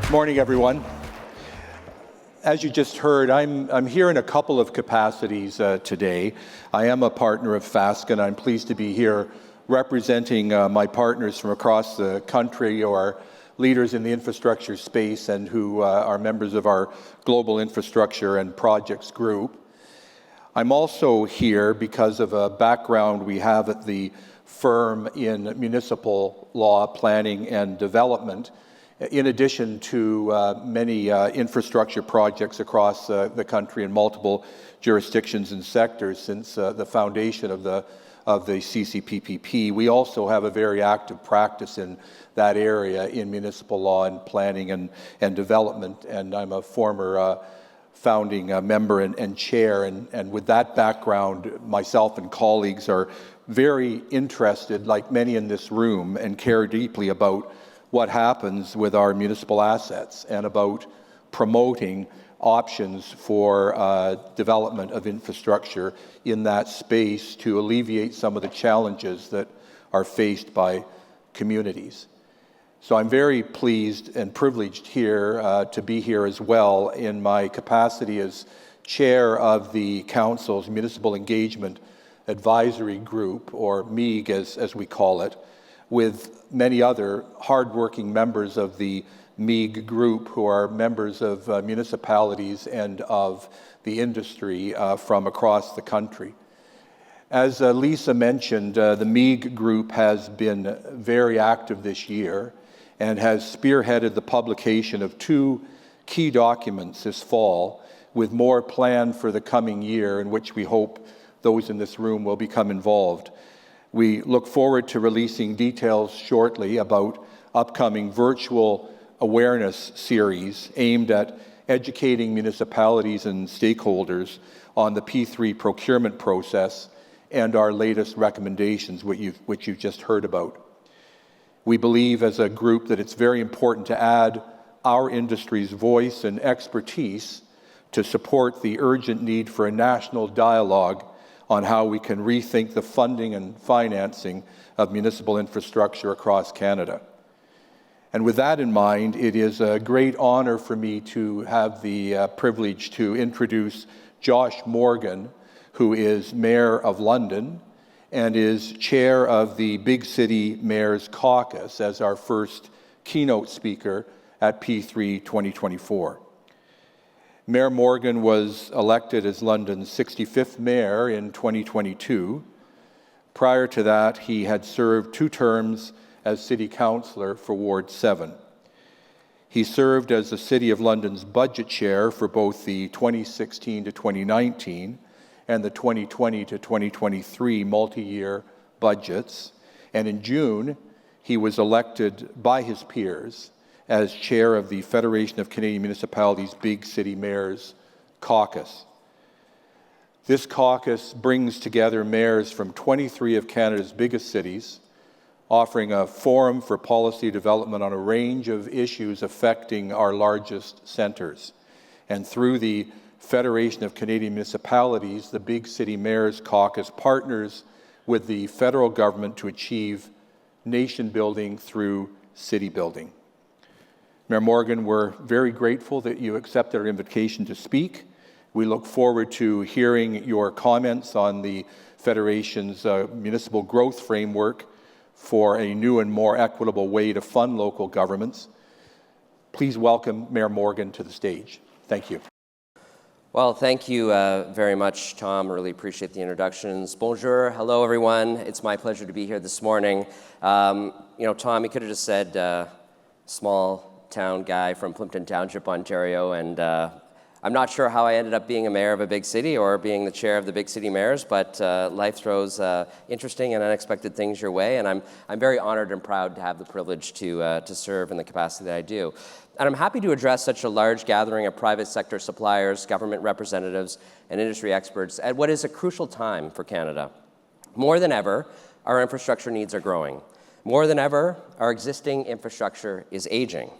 Morning, everyone. As you just heard, I'm here in a couple of capacities today. I am a partner of FASC, and I'm pleased to be here representing my partners from across the country who are leaders in the infrastructure space and who are members of our Global Infrastructure and Projects Group. I'm also here because of a background we have at the firm in municipal law, planning, and development, in addition to many infrastructure projects across the country in multiple jurisdictions and sectors since the foundation of the CCPPP. We also have a very active practice in that area in municipal law and planning and development, and I'm a former founding member and chair, and with that background, myself and colleagues are very interested, like many in this room, and care deeply about what happens with our municipal assets and about promoting options for development of infrastructure in that space to alleviate some of the challenges that are faced by communities. So I'm very pleased and privileged here to be here as well in my capacity as chair of the Council's Municipal Engagement Advisory Group, or MEAG as we call it, with many other hardworking members of the MEAG group who are members of municipalities and of the industry from across the country. As Lisa mentioned, the MEAG group has been very active this year and has spearheaded the publication of 2 key documents this fall, with more planned for the coming year, in which we hope those in this room will become involved. We look forward to releasing details shortly about upcoming virtual awareness series aimed at educating municipalities and stakeholders on the P3 procurement process and our latest recommendations, which you've just heard about. We believe as a group that it's very important to add our industry's voice and expertise to support the urgent need for a national dialogue on how we can rethink the funding and financing of municipal infrastructure across Canada. And with that in mind, it is a great honor for me to have the privilege to introduce Josh Morgan, who is Mayor of London and is chair of the Big City Mayors Caucus, as our first keynote speaker at P3 2024. Mayor Morgan was elected as London's 65th mayor in 2022. Prior to that, he had served 2 terms as city councillor for Ward 7. He served as the City of London's budget chair for both the 2016 to 2019 and the 2020 to 2023 multi-year budgets. And in June, he was elected by his peers as chair of the Federation of Canadian Municipalities Big City Mayors Caucus. This caucus brings together mayors from 23 of Canada's biggest cities, offering a forum for policy development on a range of issues affecting our largest centres. And through the Federation of Canadian Municipalities, the Big City Mayors Caucus partners with the federal government to achieve nation building through city building. Mayor Morgan, we're very grateful that you accepted our invitation to speak. We look forward to hearing your comments on the Federation's Municipal Growth Framework for a new and more equitable way to fund local governments. Please welcome Mayor Morgan to the stage. Thank you. Well, thank you very much, Tom. Really appreciate the introductions. Bonjour, hello everyone. It's my pleasure to be here this morning. Tom, you could have just said small town guy from Plympton Township, Ontario, and I'm not sure how I ended up being a mayor of a big city or being the chair of the Big City Mayors, but life throws interesting and unexpected things your way, and I'm very honored and proud to have the privilege to serve in the capacity that I do. And I'm happy to address such a large gathering of private sector suppliers, government representatives, and industry experts at what is a crucial time for Canada. More than ever, our infrastructure needs are growing. More than ever, our existing infrastructure is aging.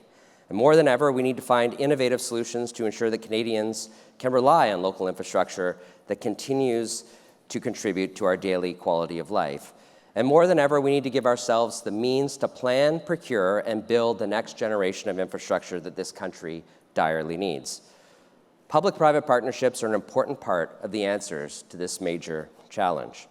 And more than ever, we need to find innovative solutions to ensure that Canadians can rely on local infrastructure that continues to contribute to our daily quality of life. And more than ever, we need to give ourselves the means to plan, procure, and build the next generation of infrastructure that this country direly needs. Public-private partnerships are an important part of the answers to this major challenge.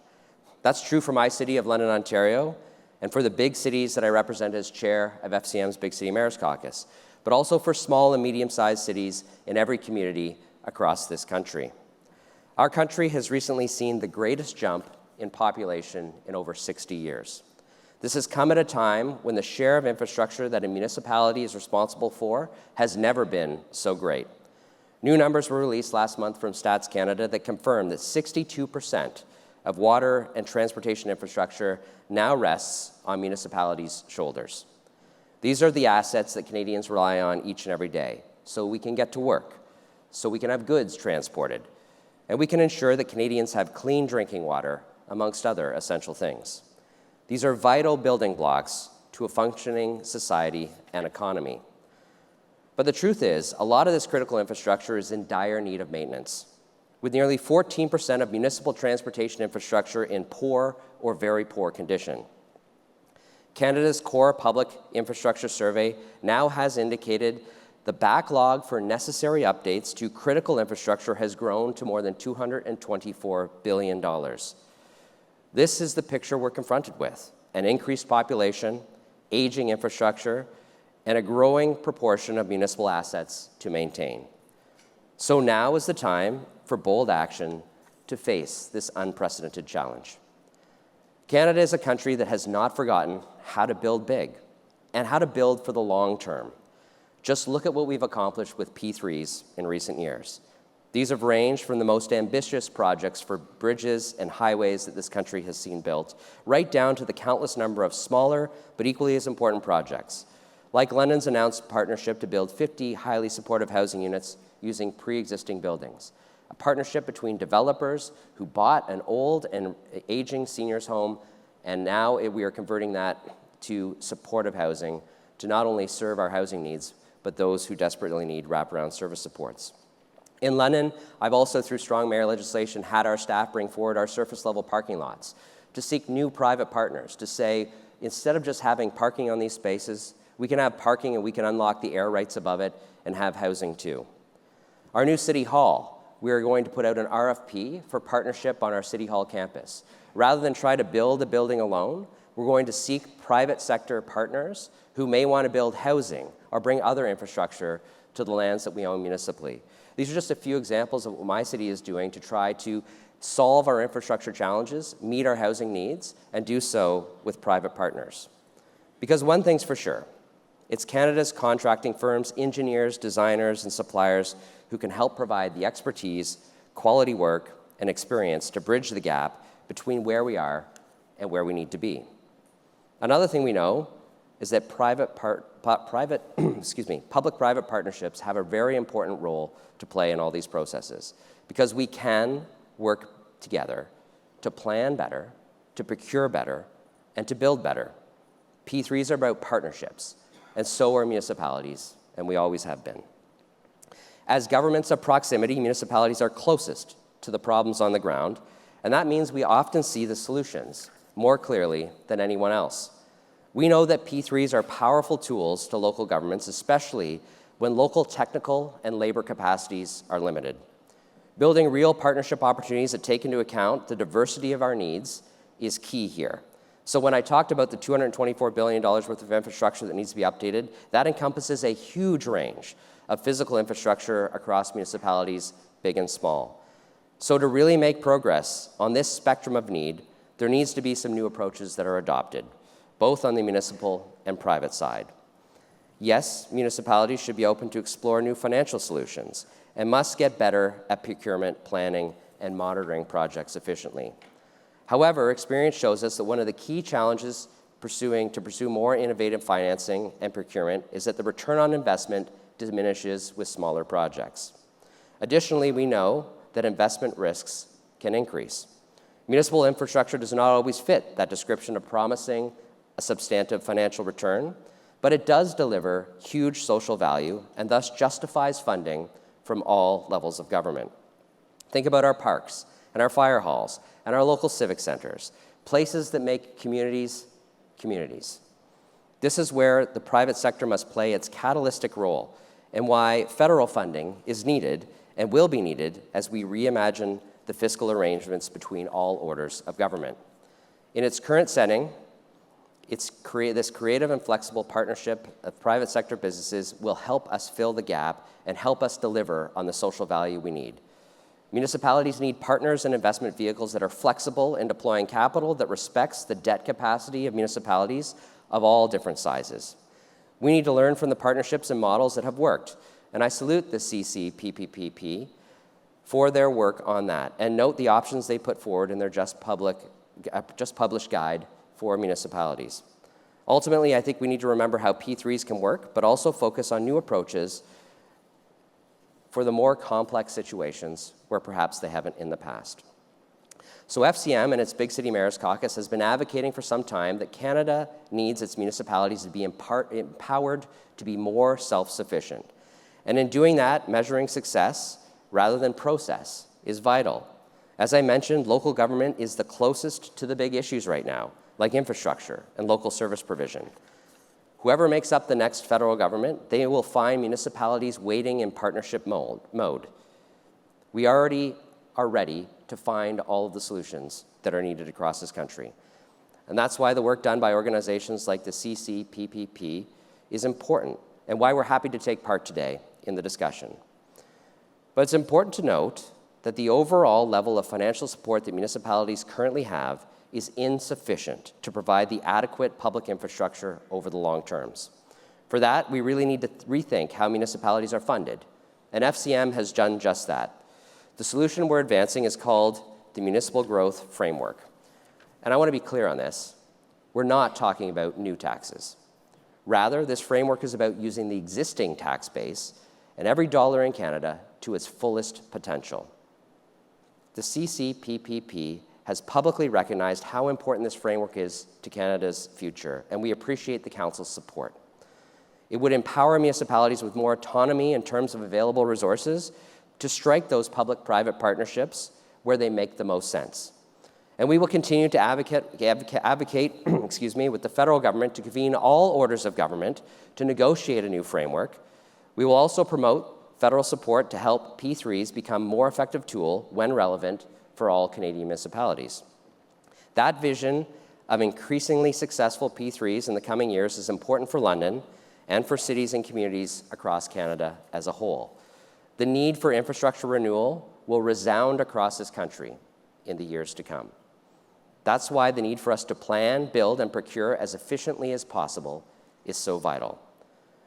That's true for my city of London, Ontario, and for the big cities that I represent as chair of FCM's Big City Mayors Caucus, but also for small and medium-sized cities in every community across this country. Our country has recently seen the greatest jump in population in over 60 years. This has come at a time when the share of infrastructure that a municipality is responsible for has never been so great. New numbers were released last month from Stats Canada that confirm that 62% of water and transportation infrastructure now rests on municipalities' shoulders. These are the assets that Canadians rely on each and every day, so we can get to work, so we can have goods transported, and we can ensure that Canadians have clean drinking water, amongst other essential things. These are vital building blocks to a functioning society and economy. But the truth is, a lot of this critical infrastructure is in dire need of maintenance, with nearly 14% of municipal transportation infrastructure in poor or very poor condition. Canada's Core Public Infrastructure Survey now has indicated the backlog for necessary updates to critical infrastructure has grown to more than $224 billion. This is the picture we're confronted with: an increased population, aging infrastructure, and a growing proportion of municipal assets to maintain. So now is the time for bold action to face this unprecedented challenge. Canada is a country that has not forgotten how to build big and how to build for the long term. Just look at what we've accomplished with P3s in recent years. These have ranged from the most ambitious projects for bridges and highways that this country has seen built, right down to the countless number of smaller but equally as important projects, like London's announced partnership to build 50 highly supportive housing units using pre-existing buildings, a partnership between developers who bought an old and aging seniors' home, and now we are converting that to supportive housing to not only serve our housing needs, but those who desperately need wraparound service supports. In London, I've also, through strong mayor legislation, had our staff bring forward our surface-level parking lots to seek new private partners, to say, instead of just having parking on these spaces, we can have parking and we can unlock the air rights above it and have housing too. Our new City Hall, we are going to put out an RFP for partnership on our City Hall campus. Rather than try to build a building alone, we're going to seek private sector partners who may want to build housing or bring other infrastructure to the lands that we own municipally. These are just a few examples of what my city is doing to try to solve our infrastructure challenges, meet our housing needs, and do so with private partners. Because one thing's for sure, it's Canada's contracting firms, engineers, designers, and suppliers who can help provide the expertise, quality work, and experience to bridge the gap between where we are and where we need to be. Another thing we know is that public-private partnerships have a very important role to play in all these processes, because we can work together to plan better, to procure better, and to build better. P3s are about partnerships, and so are municipalities, and we always have been. As governments of proximity, municipalities are closest to the problems on the ground, and that means we often see the solutions more clearly than anyone else. We know that P3s are powerful tools to local governments, especially when local technical and labor capacities are limited. Building real partnership opportunities that take into account the diversity of our needs is key here. So when I talked about the $224 billion worth of infrastructure that needs to be updated, that encompasses a huge range of physical infrastructure across municipalities, big and small. So to really make progress on this spectrum of need, there needs to be some new approaches that are adopted, both on the municipal and private side. Yes, municipalities should be open to explore new financial solutions and must get better at procurement, planning, and monitoring projects efficiently. However, experience shows us that one of the key challenges to pursue more innovative financing and procurement is that the return on investment diminishes with smaller projects. Additionally, we know that investment risks can increase. Municipal infrastructure does not always fit that description of promising a substantive financial return, but it does deliver huge social value and thus justifies funding from all levels of government. Think about our parks and our fire halls and our local civic centers. places that make communities communities. This is where the private sector must play its catalytic role, and why federal funding is needed and will be needed as we reimagine the fiscal arrangements between all orders of government. In its current setting, this creative and flexible partnership of private sector businesses will help us fill the gap and help us deliver on the social value we need. Municipalities need partners and investment vehicles that are flexible in deploying capital that respects the debt capacity of municipalities of all different sizes. We need to learn from the partnerships and models that have worked, and I salute the CCPPP for their work on that, and note the options they put forward in their just published guide for municipalities. Ultimately, I think we need to remember how P3s can work, but also focus on new approaches for the more complex situations where perhaps they haven't in the past. So FCM and its Big City Mayors Caucus has been advocating for some time that Canada needs its municipalities to be empowered to be more self-sufficient. And in doing that, measuring success rather than process is vital. As I mentioned, local government is the closest to the big issues right now, like infrastructure and local service provision. Whoever makes up the next federal government, they will find municipalities waiting in partnership mode. We already are ready to find all of the solutions that are needed across this country. And that's why the work done by organizations like the CCPPP is important, and why we're happy to take part today in the discussion. But it's important to note that the overall level of financial support that municipalities currently have is insufficient to provide the adequate public infrastructure over the long terms. For that, we really need to rethink how municipalities are funded, and FCM has done just that. The solution we're advancing is called the Municipal Growth Framework. And I want to be clear on this. We're not talking about new taxes. Rather, this framework is about using the existing tax base and every dollar in Canada to its fullest potential. The CCPPP has publicly recognized how important this framework is to Canada's future, and we appreciate the Council's support. It would empower municipalities with more autonomy in terms of available resources to strike those public-private partnerships where they make the most sense. And we will continue to advocate with the federal government to convene all orders of government to negotiate a new framework. We will also promote federal support to help P3s become a more effective tool when relevant for all Canadian municipalities. That vision of increasingly successful P3s in the coming years is important for London and for cities and communities across Canada as a whole. The need for infrastructure renewal will resound across this country in the years to come. That's why the need for us to plan, build, and procure as efficiently as possible is so vital.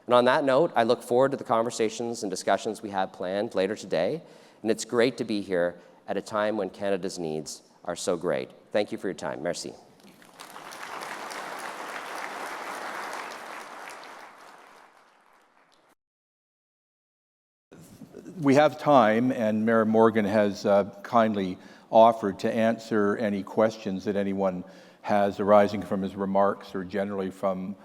And on that note, I look forward to the conversations and discussions we have planned later today, and it's great to be here at a time when Canada's needs are so great. Thank you for your time. Merci. We have time, and Mayor Morgan has kindly offered to answer any questions that anyone has arising from his remarks or generally from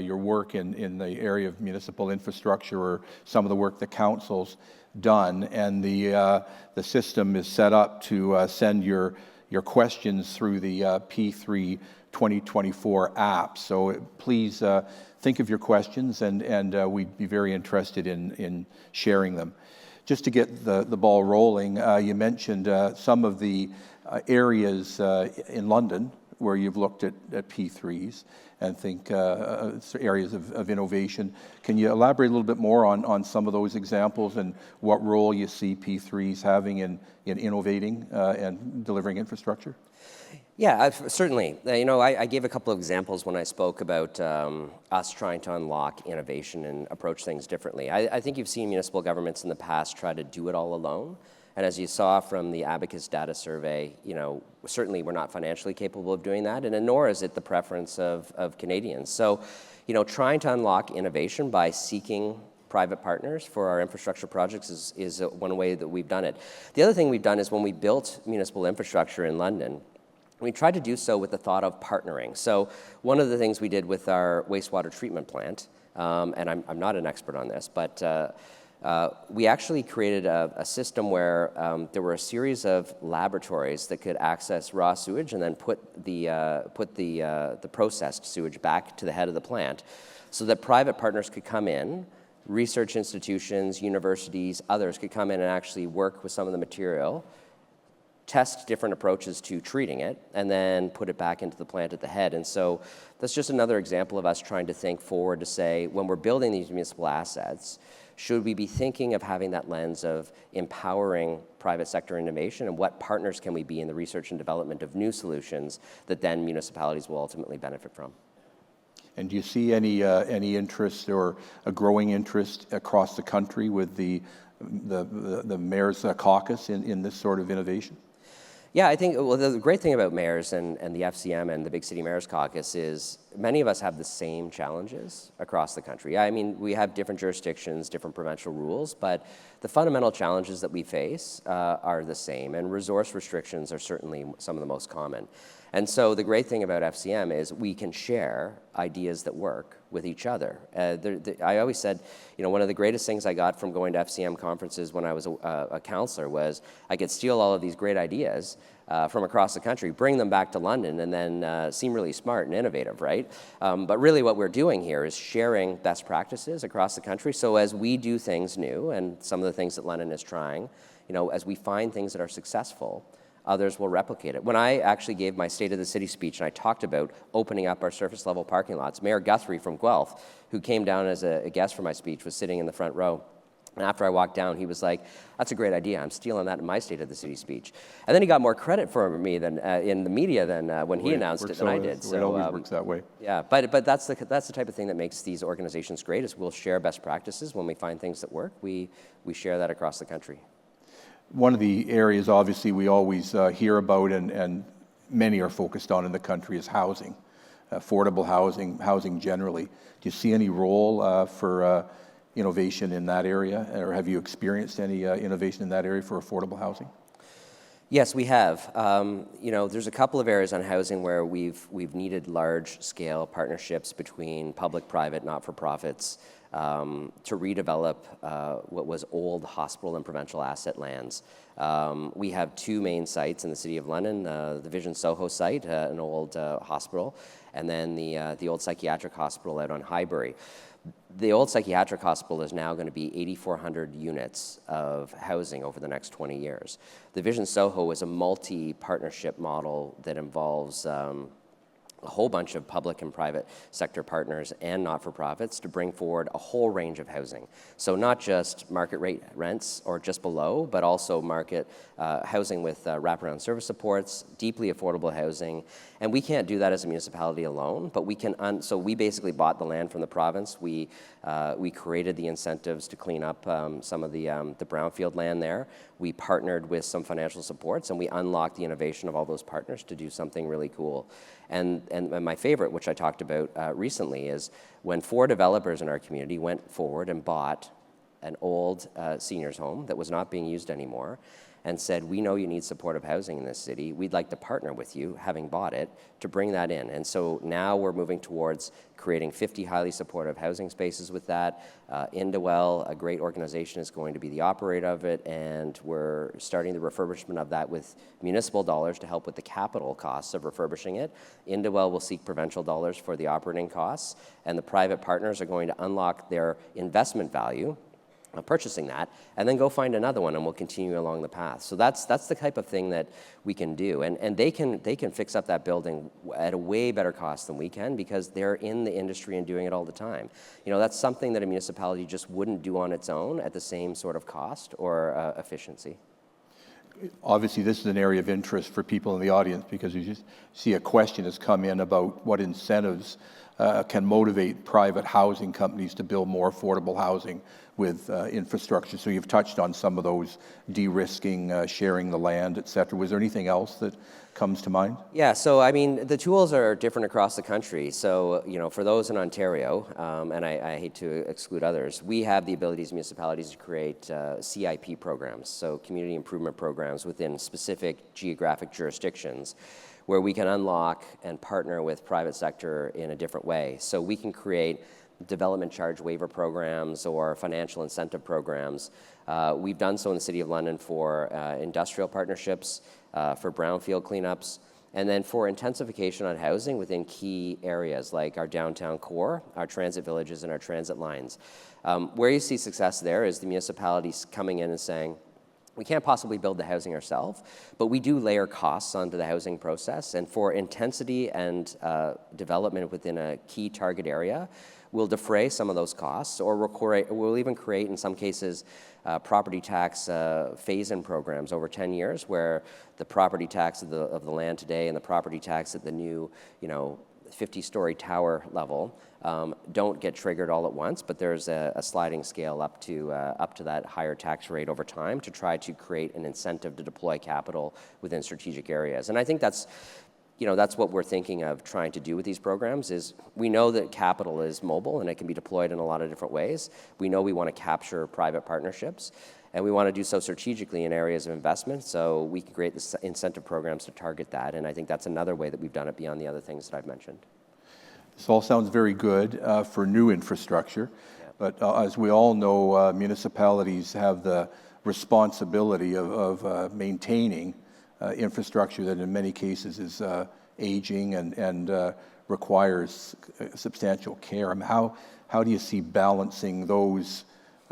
your work in the area of municipal infrastructure or some of the work the council's done. And the system is set up to send your questions through the P3 2024 app. So please think of your questions, and we'd be very interested in sharing them. Just to get the ball rolling, you mentioned some of the areas in London where you've looked at P3s and think areas of innovation. Can you elaborate a little bit more on some of those examples and what role you see P3s having in innovating and delivering infrastructure? Yeah, certainly. I gave a couple of examples when I spoke about us trying to unlock innovation and approach things differently. I think you've seen municipal governments in the past try to do it all alone. And as you saw from the Abacus data survey, certainly we're not financially capable of doing that, and nor is it the preference of Canadians. So, trying to unlock innovation by seeking private partners for our infrastructure projects is one way that we've done it. The other thing we've done is when we built municipal infrastructure in London, we tried to do so with the thought of partnering. So one of the things we did with our wastewater treatment plant, and I'm not an expert on this, but we actually created a system where there were a series of laboratories that could access raw sewage and then put the processed sewage back to the head of the plant, so that private partners could come in, research institutions, universities, others could come in and actually work with some of the material, test different approaches to treating it, and then put it back into the plant at the head. And so that's just another example of us trying to think forward to say, when we're building these municipal assets, should we be thinking of having that lens of empowering private sector innovation, and what partners can we be in the research and development of new solutions that then municipalities will ultimately benefit from? And do you see any interest or a growing interest across the country with the mayor's caucus in this sort of innovation? Yeah, I think, well, the great thing about mayors and the FCM and the Big City Mayors Caucus is many of us have the same challenges across the country. I mean, we have different jurisdictions, different provincial rules, but the fundamental challenges that we face are the same, and resource restrictions are certainly some of the most common. And so the great thing about FCM is we can share ideas that work with each other. I always said, you know, one of the greatest things I got from going to FCM conferences when I was a counselor was I could steal all of these great ideas from across the country, bring them back to London, and then seem really smart and innovative, right? But really what we're doing here is sharing best practices across the country. So as we do things new, and some of the things that London is trying, you know, as we find things that are successful, others will replicate it. When I actually gave my State of the City speech and I talked about opening up our surface level parking lots, Mayor Guthrie from Guelph, who came down as a guest for my speech, was sitting in the front row. And after I walked down, he was like, "That's a great idea. I'm stealing that in my State of the City speech." And then he got more credit for me than in the media than when he announced it than I did. So it always works that way. Yeah, but that's the type of thing that makes these organizations great. Is we'll share best practices when we find things that work. We share that across the country. One of the areas, obviously, we always hear about and many are focused on in the country is housing, affordable housing generally. Do you see any role for innovation in that area, or have you experienced any innovation in that area for affordable housing? Yes, we have. You know, there's a couple of areas on housing where we've needed large-scale partnerships between public, private, not-for-profits to redevelop what was old hospital and provincial asset lands. We have two main sites in the City of London, the Vision Soho site, an old hospital, and then the old psychiatric hospital out on Highbury. The old psychiatric hospital is now going to be 8,400 units of housing over the next 20 years. The Vision Soho is a multi-partnership model that involves a whole bunch of public and private sector partners and not-for-profits to bring forward a whole range of housing. So not just market rate rents or just below, but also market housing with wraparound service supports, deeply affordable housing. And we can't do that as a municipality alone, but we can, so we basically bought the land from the province. We created the incentives to clean up some of the brownfield land there. We partnered with some financial supports, and we unlocked the innovation of all those partners to do something really cool. And my favorite, which I talked about recently, is when 4 developers in our community went forward and bought an old seniors home that was not being used anymore and said, "We know you need supportive housing in this city. We'd like to partner with you, having bought it, to bring that in." And so now we're moving towards creating 50 highly supportive housing spaces with that. Indewell, a great organization, is going to be the operator of it, and we're starting the refurbishment of that with municipal dollars to help with the capital costs of refurbishing it. Indewell will seek provincial dollars for the operating costs, and the private partners are going to unlock their investment value purchasing that, and then go find another one, and we'll continue along the path. So that's the type of thing that we can do, and they can fix up that building at a way better cost than we can, because they're in the industry and doing it all the time. You know, that's something that a municipality just wouldn't do on its own at the same sort of cost or efficiency. Obviously, this is an area of interest for people in the audience, because you just see a question has come in about what incentives can motivate private housing companies to build more affordable housing with infrastructure. So you've touched on some of those, de-risking, sharing the land, et cetera. Was there anything else that comes to mind? Yeah, so I mean, the tools are different across the country. So, you know, for those in Ontario, and I hate to exclude others, we have the ability as municipalities to create CIP programs, so community improvement programs within specific geographic jurisdictions, where we can unlock and partner with private sector in a different way. So we can create development charge waiver programs or financial incentive programs. We've done so in the City of London for industrial partnerships, for brownfield cleanups, and then for intensification on housing within key areas like our downtown core, our transit villages, and our transit lines. Where you see success there is the municipalities coming in and saying, we can't possibly build the housing ourselves, but we do layer costs onto the housing process. And for intensity and development within a key target area, we'll defray some of those costs, or we'll even create, in some cases, property tax phase-in programs over 10 years, where the property tax of the land today and the property tax at the new, 50-story tower level don't get triggered all at once, but there's a sliding scale up to that higher tax rate over time to try to create an incentive to deploy capital within strategic areas. And I think that's what we're thinking of trying to do with these programs. Is we know that capital is mobile and it can be deployed in a lot of different ways. We know we want to capture private partnerships, and we want to do so strategically in areas of investment, so we can create the incentive programs to target that. And I think that's another way that we've done it beyond the other things that I've mentioned. This all sounds very good for new infrastructure, but as we all know, municipalities have the responsibility of maintaining infrastructure that in many cases is aging and requires substantial care. I mean, how do you see balancing those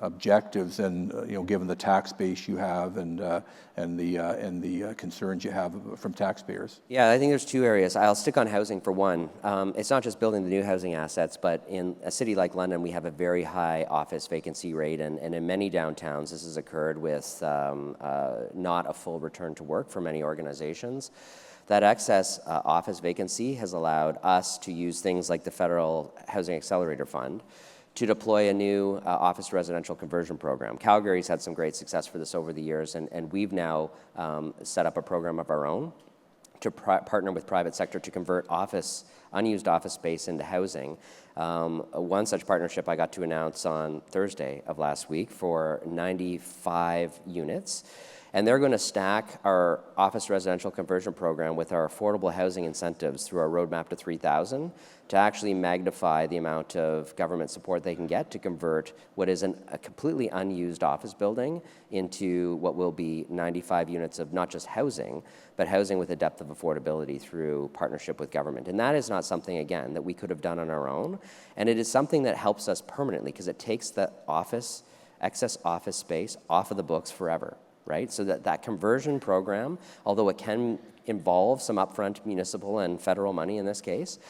objectives and given the tax base you have and the concerns you have from taxpayers? Yeah, I think there's two areas. I'll stick on housing for one. It's not just building the new housing assets, but in a city like London, we have a very high office vacancy rate, and in many downtowns, this has occurred with not a full return to work for many organizations. That excess office vacancy has allowed us to use things like the Federal Housing Accelerator Fund to deploy a new office residential conversion program. Calgary's had some great success for this over the years, and we've now set up a program of our own to partner with private sector to convert unused office space into housing. One such partnership I got to announce on Thursday of last week for 95 units. And they're going to stack our office residential conversion program with our affordable housing incentives through our roadmap to 3,000 to actually magnify the amount of government support they can get to convert what is a completely unused office building into what will be 95 units of not just housing, but housing with a depth of affordability through partnership with government. And that is not something, again, that we could have done on our own. And it is something that helps us permanently because it takes the excess office space off of the books forever. Right? So that conversion program, although it can involve some upfront municipal and federal money in this case,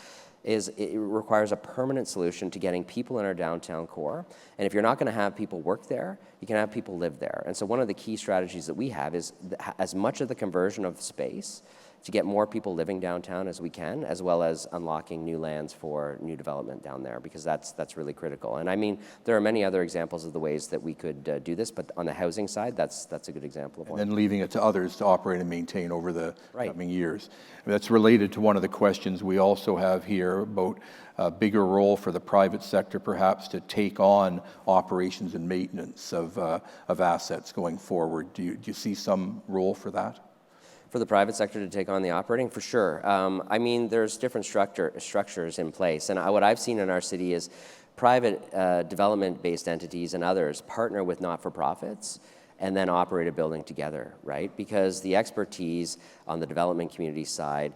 it requires a permanent solution to getting people in our downtown core. And if you're not going to have people work there, you can have people live there. And so one of the key strategies that we have is as much of the conversion of space to get more people living downtown as we can, as well as unlocking new lands for new development down there, because that's really critical. And I mean, there are many other examples of the ways that we could do this, but on the housing side, that's a good example of one. And then leaving it to others to operate and maintain over the coming years. That's related to one of the questions we also have here about a bigger role for the private sector, perhaps, to take on operations and maintenance of assets going forward. Do you see some role for that? For the private sector to take on the operating, for sure. I mean, there's different structures in place. And what I've seen in our city is private development-based entities and others partner with not-for-profits and then operate a building together, right? Because the expertise on the development community side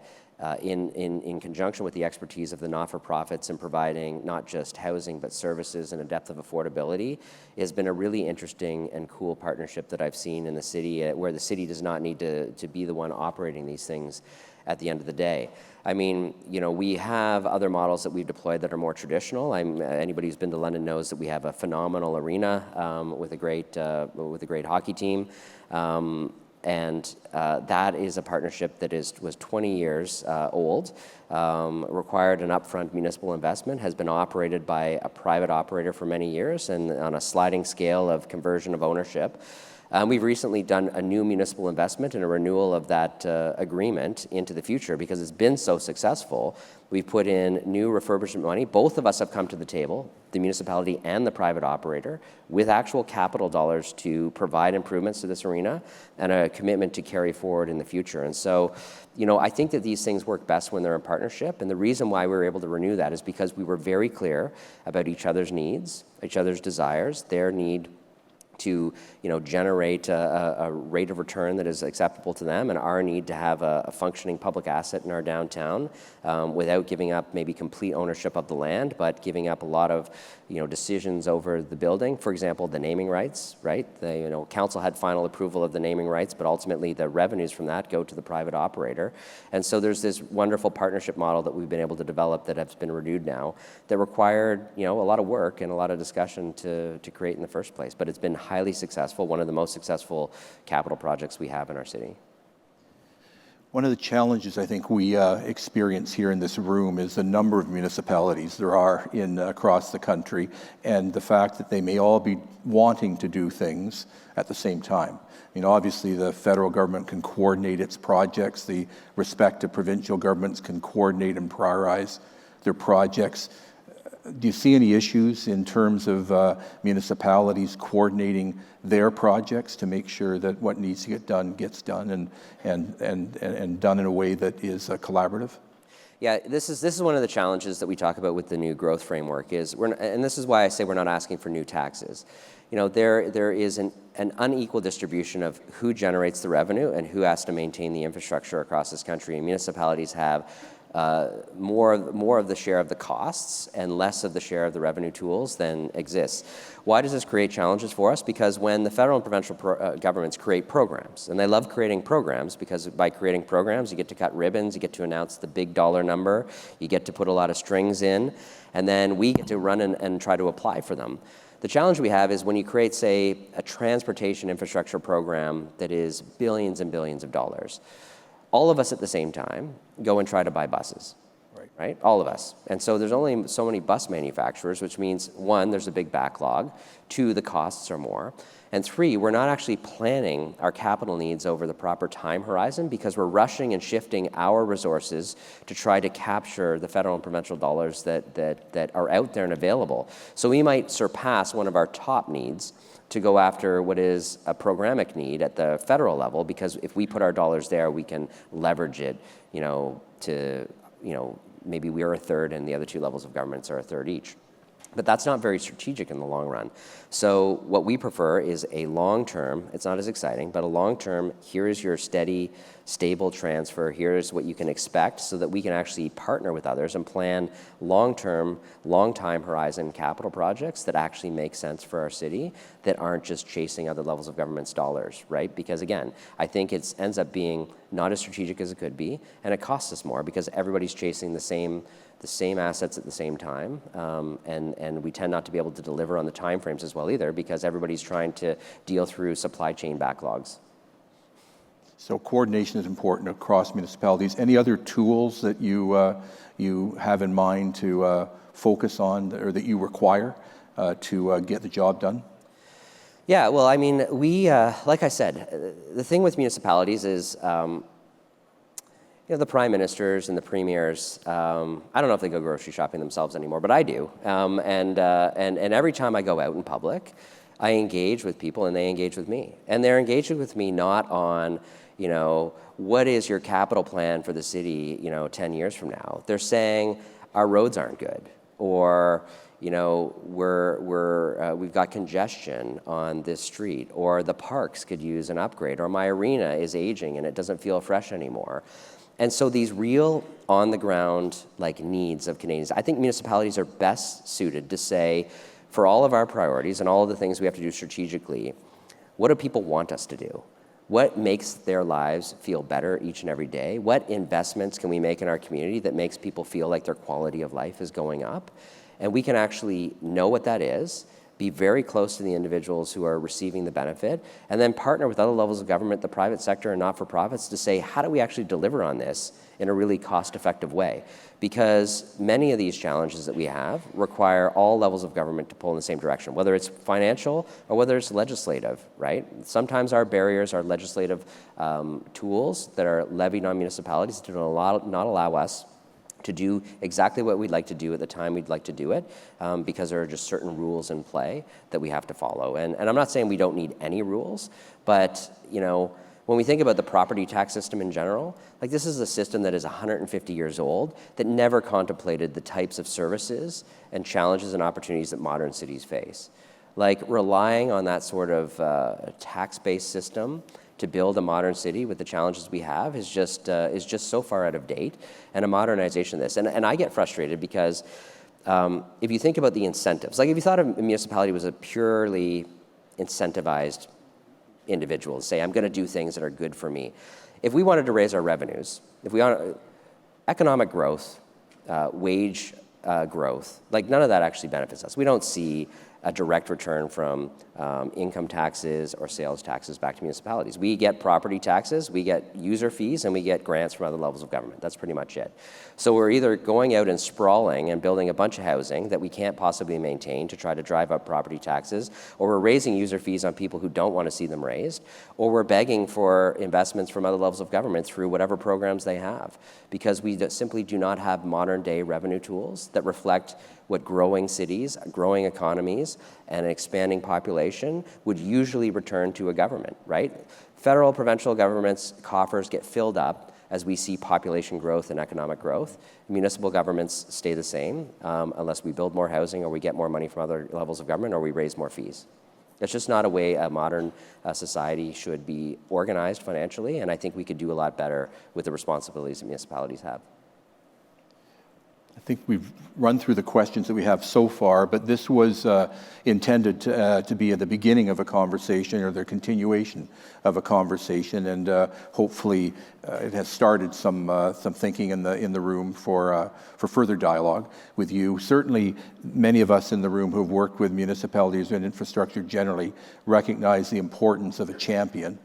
in conjunction with the expertise of the not-for-profits in providing not just housing but services and a depth of affordability has been a really interesting and cool partnership that I've seen in the city where the city does not need to be the one operating these things at the end of the day. I mean, we have other models that we've deployed that are more traditional. Anybody who's been to London knows that we have a phenomenal arena with a great hockey team. And that is a partnership that was 20 years old, required an upfront municipal investment, has been operated by a private operator for many years, and on a sliding scale of conversion of ownership. We've recently done a new municipal investment and a renewal of that agreement into the future because it's been so successful. We've put in new refurbishment money. Both of us have come to the table, the municipality and the private operator, with actual capital dollars to provide improvements to this arena and a commitment to carry forward in the future. And so, I think that these things work best when they're in partnership. And the reason why we were able to renew that is because we were very clear about each other's needs, each other's desires, their need to generate a rate of return that is acceptable to them, and our need to have a functioning public asset in our downtown without giving up maybe complete ownership of the land, but giving up a lot of decisions over the building. For example, the naming rights, right? The council had final approval of the naming rights, but ultimately the revenues from that go to the private operator. And so there's this wonderful partnership model that we've been able to develop that has been renewed now that required a lot of work and a lot of discussion to create in the first place. But it's been highly successful, one of the most successful capital projects we have in our city. One of the challenges I think we experience here in this room is the number of municipalities there are across the country, and the fact that they may all be wanting to do things at the same time. Obviously the federal government can coordinate its projects, the respective provincial governments can coordinate and prioritize their projects. Do you see any issues in terms of municipalities coordinating their projects to make sure that what needs to get done gets done and done in a way that is collaborative? Yeah, this is one of the challenges that we talk about with the new growth framework and this is why I say we're not asking for new taxes. There is an unequal distribution of who generates the revenue and who has to maintain the infrastructure across this country, and municipalities have more of the share of the costs and less of the share of the revenue tools than exists. Why does this create challenges for us? Because when the federal and provincial governments create programs, and they love creating programs because by creating programs you get to cut ribbons, you get to announce the big dollar number, you get to put a lot of strings in, and then we get to run and try to apply for them. The challenge we have is when you create, say, a transportation infrastructure program that is billions and billions of dollars, all of us at the same time go and try to buy buses, right? All of us. And so there's only so many bus manufacturers, which means, one, there's a big backlog, two, the costs are more, and three, we're not actually planning our capital needs over the proper time horizon because we're rushing and shifting our resources to try to capture the federal and provincial dollars that are out there and available. So we might surpass one of our top needs to go after what is a programmatic need at the federal level, because if we put our dollars there, we can leverage it, to, maybe we are a third and the other two levels of governments are a third each. But that's not very strategic in the long run. So what we prefer is a long-term, it's not as exciting, but a long-term, here is your steady, stable transfer, here's what you can expect, so that we can actually partner with others and plan long-term, long-time horizon capital projects that actually make sense for our city, that aren't just chasing other levels of government's dollars, right? Because again, I think it ends up being not as strategic as it could be, and it costs us more because everybody's chasing the same assets at the same time, and we tend not to be able to deliver on the timeframes as well either, because everybody's trying to deal through supply chain backlogs. So coordination is important across municipalities. Any other tools that you have in mind to focus on, or that you require to get the job done? Yeah, well, I mean, we, like I said, the thing with municipalities is, the prime ministers and the premiers, I don't know if they go grocery shopping themselves anymore, but I do. And every time I go out in public, I engage with people and they engage with me. And they're engaging with me not on, what is your capital plan for the city, 10 years from now? They're saying our roads aren't good, or, we've got congestion on this street, or the parks could use an upgrade, or my arena is aging and it doesn't feel fresh anymore. And so these real on-the-ground needs of Canadians, I think municipalities are best suited to say, for all of our priorities and all of the things we have to do strategically, what do people want us to do? What makes their lives feel better each and every day? What investments can we make in our community that makes people feel like their quality of life is going up? And we can actually know what that is, be very close to the individuals who are receiving the benefit, and then partner with other levels of government, the private sector and not-for-profits, to say, how do we actually deliver on this in a really cost-effective way? Because many of these challenges that we have require all levels of government to pull in the same direction, whether it's financial or whether it's legislative, right? Sometimes our barriers are legislative tools that are levied on municipalities that do not allow us to do exactly what we'd like to do at the time we'd like to do it, because there are just certain rules in play that we have to follow. And I'm not saying we don't need any rules, but when we think about the property tax system in general, like this is a system that is 150 years old that never contemplated the types of services and challenges and opportunities that modern cities face. Like relying on that sort of tax-based system to build a modern city with the challenges we have is just so far out of date, and a modernization of this. And I get frustrated because if you think about the incentives, like if you thought a municipality was a purely incentivized individual, say, I'm going to do things that are good for me. If we wanted to raise our revenues, if we want economic growth, wage growth, like none of that actually benefits us. We don't see a direct return from income taxes or sales taxes back to municipalities. We get property taxes, we get user fees, and we get grants from other levels of government. That's pretty much it. So we're either going out and sprawling and building a bunch of housing that we can't possibly maintain to try to drive up property taxes, or we're raising user fees on people who don't want to see them raised, or we're begging for investments from other levels of government through whatever programs they have, because we simply do not have modern-day revenue tools that reflect what growing cities, growing economies, and an expanding population would usually return to a government, right? Federal, provincial governments' coffers get filled up as we see population growth and economic growth. Municipal governments stay the same unless we build more housing or we get more money from other levels of government or we raise more fees. That's just not a way a modern society should be organized financially, and I think we could do a lot better with the responsibilities that municipalities have. I think we've run through the questions that we have so far, but this was intended to be at the beginning of a conversation or the continuation of a conversation, and hopefully it has started some thinking in the room for further dialogue with you. Certainly, many of us in the room who've worked with municipalities and infrastructure generally recognize the importance of a champion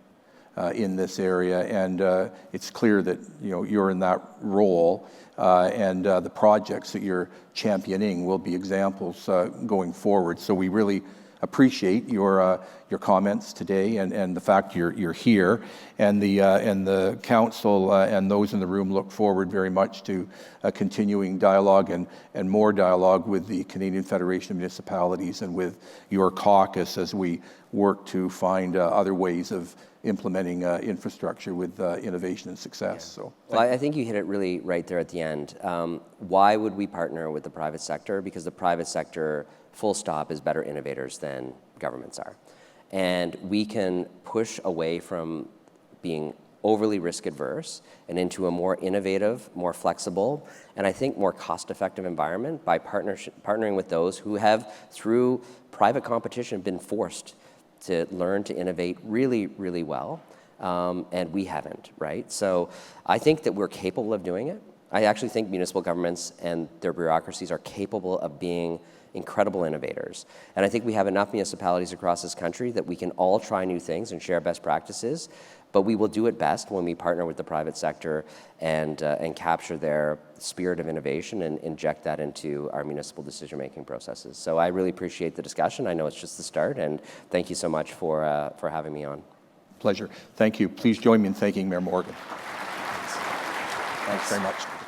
in this area, and it's clear that you're in that role, and the projects that you're championing will be examples going forward. So we really appreciate your comments today and the fact you're here, and the council and those in the room look forward very much to a continuing dialogue and more dialogue with the Canadian Federation of Municipalities and with your caucus as we work to find other ways of implementing infrastructure with innovation and success. Yeah. So, well, I think you hit it really right there at the end. Why would we partner with the private sector? Because the private sector, full stop, is better innovators than governments are. And we can push away from being overly risk adverse and into a more innovative, more flexible, and I think more cost-effective environment by partnering with those who have, through private competition, been forced to learn to innovate really, really well, and we haven't, right? So I think that we're capable of doing it. I actually think municipal governments and their bureaucracies are capable of being incredible innovators. And I think we have enough municipalities across this country that we can all try new things and share best practices, but we will do it best when we partner with the private sector and capture their spirit of innovation and inject that into our municipal decision-making processes. So I really appreciate the discussion. I know it's just the start, and thank you so much for having me on. Pleasure. Thank you. Please join me in thanking Mayor Morgan. Thanks very much.